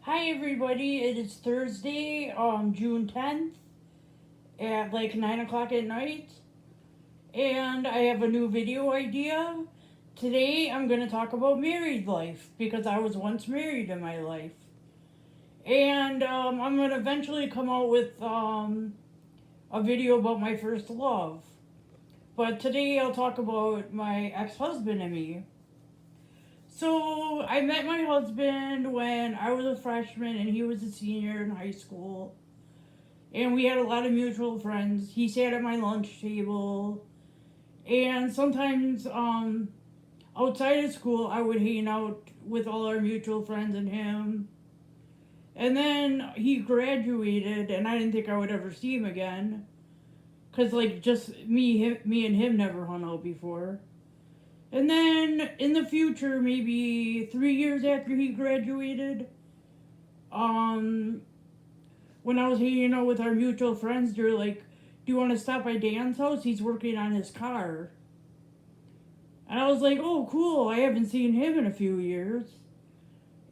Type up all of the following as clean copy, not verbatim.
Hi everybody, it is Thursday, June 10th at like 9 o'clock at night, and I have a new video idea. Today I'm going to talk about married life because I was once married in my life. And I'm going to eventually come out with a video about my first love. But today I'll talk about my ex husband and me. So I met my husband when I was a freshman and he was a senior in high school. And we had a lot of mutual friends. He sat at my lunch table, and sometimes outside of school, I would hang out with all our mutual friends and him. And then he graduated, and I didn't think I would ever see him again, cause like just me and him never hung out before. And then in the future, maybe 3 years after he graduated, um, when I was hanging out with our mutual friends, they're like, "Do you want to stop by Dan's house? He's working on his car." And I was like, "Oh, cool. I haven't seen him in a few years."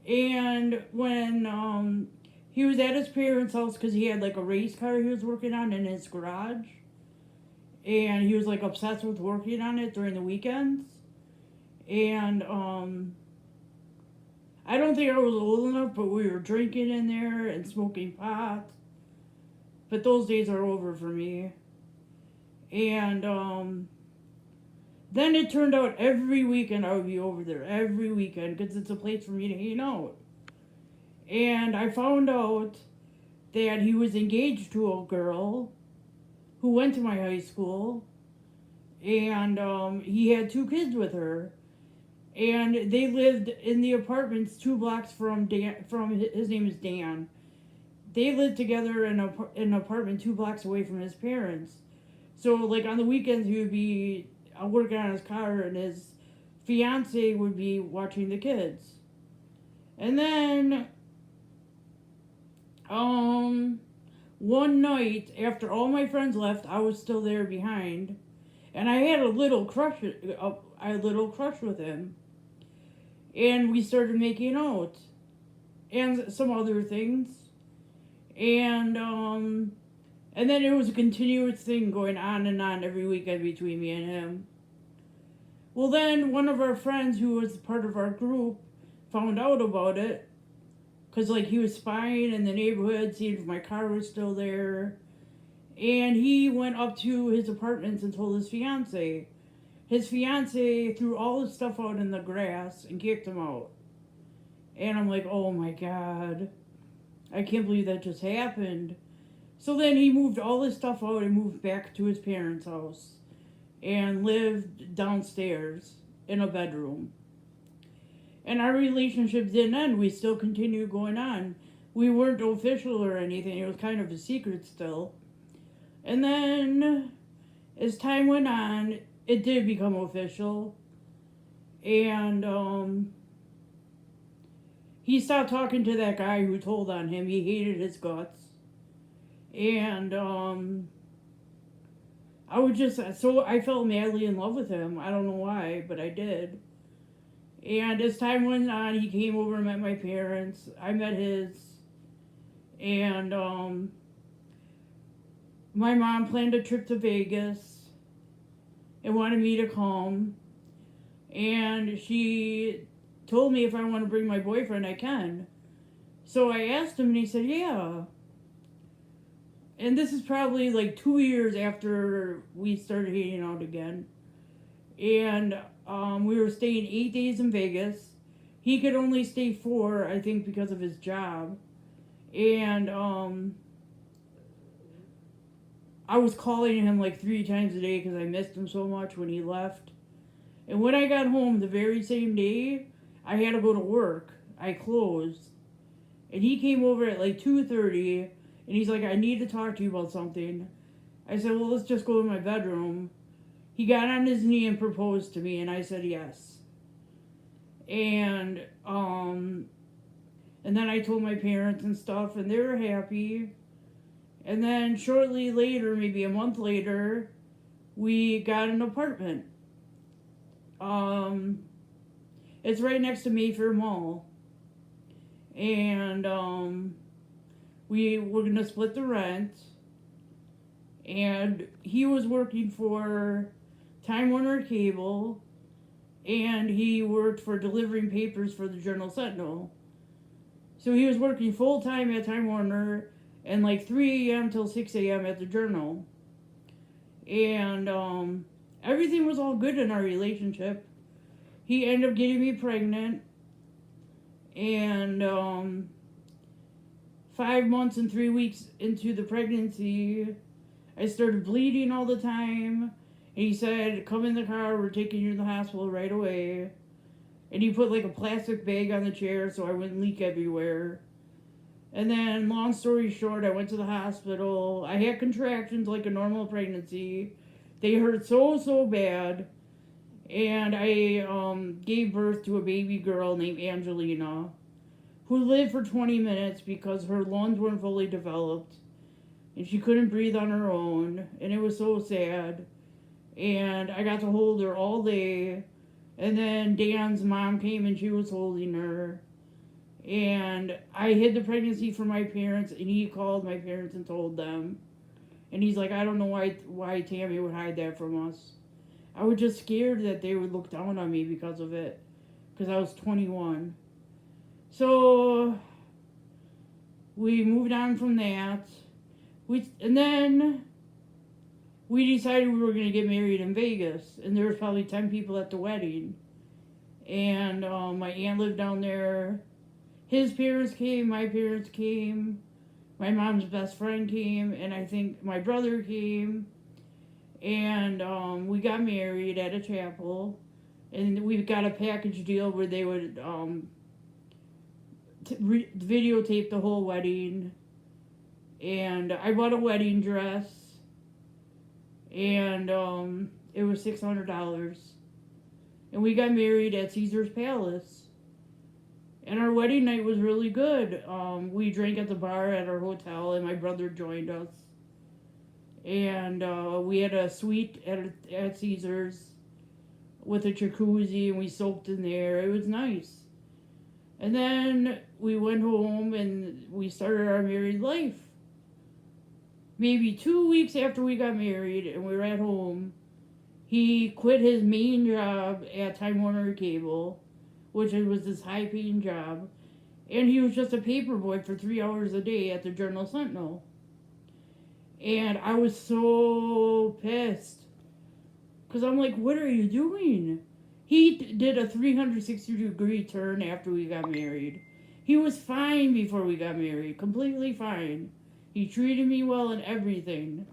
And when he was at his parents' house because he had like a race car he was working on in his garage. And he was like obsessed with working on it during the weekends. And I don't think I was old enough, but we were drinking in there and smoking pot. But those days are over for me. And then it turned out every weekend I would be over there, every weekend, because it's a place for me to hang out. And I found out that he was engaged to a girl who went to my high school, and he had two kids with her. And they lived in the apartments 2 blocks from Dan. From his name is Dan. They lived together in an apartment 2 blocks away from his parents. So like on the weekends he would be working on his car, and his fiance would be watching the kids. And then um one night after all my friends left, I was still there behind, and I had a little crush with him, and we started making out and some other things, and and then it was a continuous thing going on and on every weekend between me and him. Well, then one of our friends who was part of our group found out about it, because like he was spying in the neighborhood, seeing if my car was still there. And he went up to his apartments and told his fiance. His fiance threw all his stuff out in the grass and kicked him out. And I'm like, oh my god, I can't believe that just happened. So then he moved all his stuff out and moved back to his parents' house and lived downstairs in a bedroom. And our relationship didn't end. We still continued going on. We weren't official or anything. It was kind of a secret still. And then as time went on, it did become official. And he stopped talking to that guy who told on him. He hated his guts. And I felt madly in love with him. I don't know why, but I did. And as time went on, he came over and met my parents. I met his. And my mom planned a trip to Vegas and wanted me to come. And she told me if I want to bring my boyfriend, I can. So I asked him, and he said, yeah. And this is probably like 2 years after we started hanging out again. And we were staying 8 days in Vegas. He could only stay 4, I think, because of his job. And I was calling him like 3 times a day because I missed him so much when he left. And when I got home the very same day, I had to go to work. I closed. And he came over at like 2:30, and he's like, I need to talk to you about something. I said, well, let's just go to my bedroom. He got on his knee and proposed to me, and I said yes. And and then I told my parents and stuff, and they were happy. And then shortly later, maybe a month later, we got an apartment. Um, it's right next to Mayfair Mall. and we were gonna split the rent. And he was working for Time Warner Cable, and he worked for delivering papers for the Journal Sentinel. So he was working full time at Time Warner and like 3 a.m. till 6 a.m. at the Journal. And everything was all good in our relationship. He ended up getting me pregnant, and 5 months and 3 weeks into the pregnancy, I started bleeding all the time. And he said, "Come in the car, we're taking you to the hospital right away." And he put like a plastic bag on the chair so I wouldn't leak everywhere. And then, long story short, I went to the hospital. I had contractions like a normal pregnancy. They hurt so bad. And I gave birth to a baby girl named Angelina, who lived for 20 minutes because her lungs weren't fully developed. And she couldn't breathe on her own. And it was so sad. And I got to hold her all day. And then Dan's mom came and she was holding her. And I hid the pregnancy from my parents, and he called my parents and told them. And he's like, "I don't know why Tammy would hide that from us." I was just scared that they would look down on me because of it, because I was 21. So we moved on from that. And then we decided we were going to get married in Vegas, and there was probably 10 people at the wedding. And my aunt lived down there. His parents came, my parents came, my mom's best friend came, and I think my brother came. And we got married at a chapel. And we got a package deal where they would videotape the whole wedding. And I bought a wedding dress. And it was $600. And we got married at Caesar's Palace. And our wedding night was really good. We drank at the bar at our hotel, and my brother joined us. And we had a suite at Caesar's with a jacuzzi, and we soaked in there. It was nice. And then we went home, and we started our married life. Maybe 2 weeks after we got married, and we were at home, he quit his main job at Time Warner Cable, which was this high-paying job, and he was just a paper boy for 3 hours a day at the Journal Sentinel. And I was so pissed, because I'm like, "What are you doing?" He did a 360-degree turn after we got married. He was fine before we got married, completely fine. He treated me well and everything.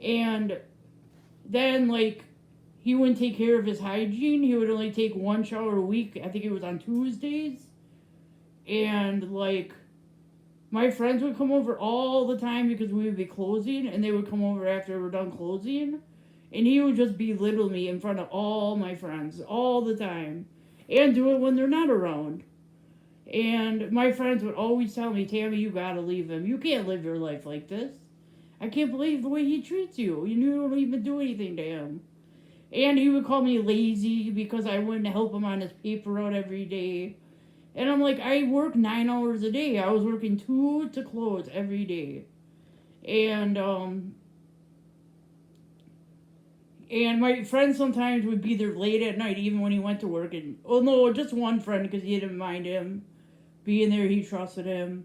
And then, like, he wouldn't take care of his hygiene. He would only take 1 shower a week. I think it was on Tuesdays. And, like, my friends would come over all the time because we would be closing, and they would come over after we were done closing. And he would just belittle me in front of all my friends all the time. And do it when they're not around. And my friends would always tell me, "Tammy, you gotta leave him. You can't live your life like this. I can't believe the way he treats you. You don't even do anything to him." And he would call me lazy because I wouldn't help him on his paper route every day. And I'm like, I work 9 hours a day. I was working 2 to close every day. And my friends sometimes would be there late at night, even when he went to work. And, oh no, just one friend, because he didn't mind him being there. He trusted him.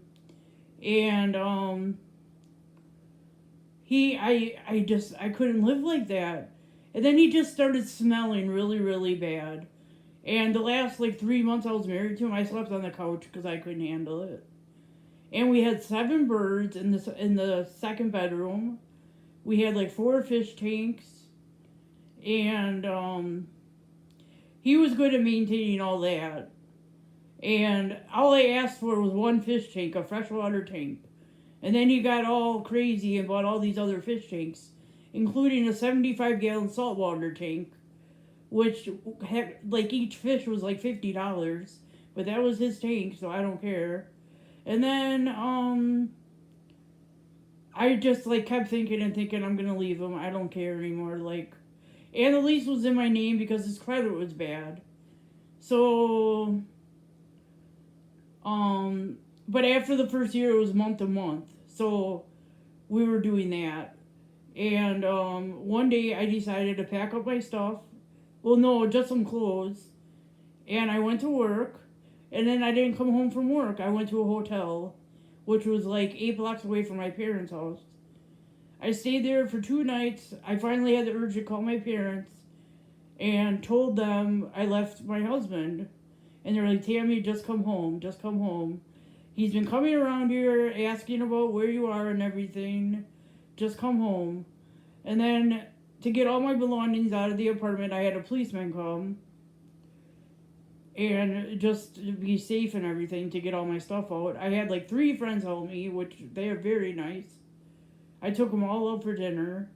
And I couldn't live like that. And then he just started smelling really, really bad. And the last, 3 months I was married to him, I slept on the couch because I couldn't handle it. And we had 7 birds in the second bedroom. We had, 4 fish tanks. And he was good at maintaining all that. And all I asked for was 1 fish tank, a freshwater tank. And then he got all crazy and bought all these other fish tanks, including a 75-gallon saltwater tank, which had, each fish was $50, but that was his tank, so I don't care. And then I just kept thinking I'm gonna leave him. I don't care anymore. And the lease was in my name because his credit was bad. So But after the first year, it was month to month. So we were doing that. And one day I decided to pack up my stuff. Well, no, just some clothes. And I went to work. And then I didn't come home from work. I went to a hotel, which was like 8 blocks away from my parents' house. I stayed there for 2 nights. I finally had the urge to call my parents and told them I left my husband. And they're like, Tammy, just come home. Just come home. He's been coming around here asking about where you are and everything. Just come home. And then to get all my belongings out of the apartment, I had a policeman come. And just to be safe and everything, to get all my stuff out. I had like 3 friends help me, which they are very nice. I took them all out for dinner.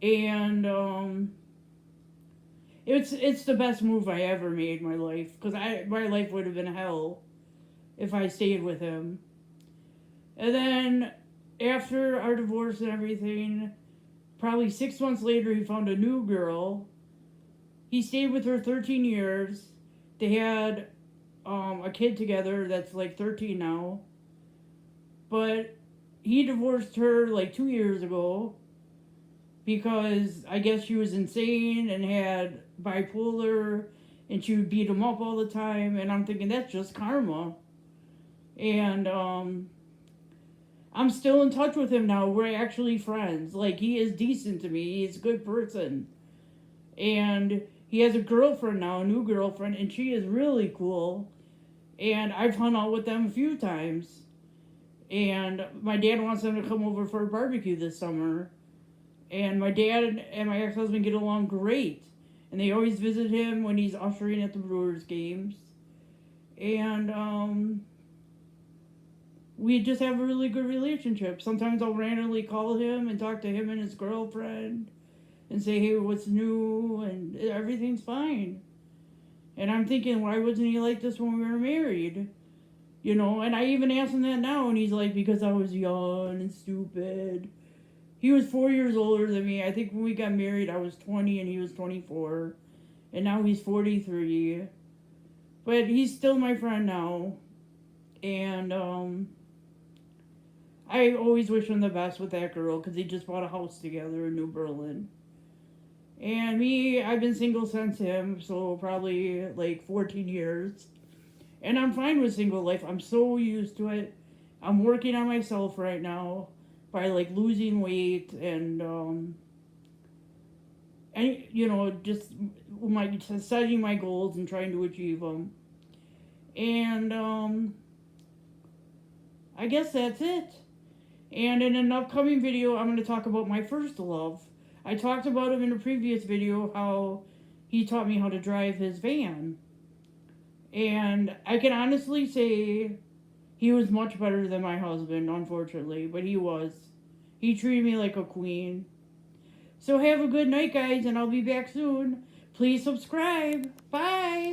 And it's the best move I ever made in my life. Because my life would have been hell if I stayed with him. And then after our divorce and everything, probably 6 months later, he found a new girl. He stayed with her 13 years. They had a kid together that's like 13 now. But he divorced her like 2 years ago because I guess she was insane and had bipolar and she would beat him up all the time. And I'm thinking, that's just karma. And I'm still in touch with him now. We're actually friends. Like, he is decent to me. He's a good person. And he has a girlfriend now, a new girlfriend, and she is really cool. And I've hung out with them a few times. And my dad wants them to come over for a barbecue this summer. And my dad and my ex-husband get along great. And they always visit him when he's ushering at the Brewers games. And we just have a really good relationship. Sometimes I'll randomly call him and talk to him and his girlfriend and say, hey, what's new? And everything's fine. And I'm thinking, why wasn't he like this when we were married? You know, and I even asked him that now, and he's like, because I was young and stupid. He was 4 years older than me. I think when we got married, I was 20 and he was 24. And now he's 43. But he's still my friend now. And I always wish him the best with that girl because they just bought a house together in New Berlin. And me, I've been single since him, so probably like 14 years. And I'm fine with single life. I'm so used to it. I'm working on myself right now by like losing weight and you know, just setting my goals and trying to achieve them. And I guess that's it. And in an upcoming video, I'm going to talk about my first love. I talked about him in a previous video, how he taught me how to drive his van. And I can honestly say he was much better than my husband, unfortunately, but he was. He treated me like a queen. So have a good night, guys, and I'll be back soon. Please subscribe. Bye.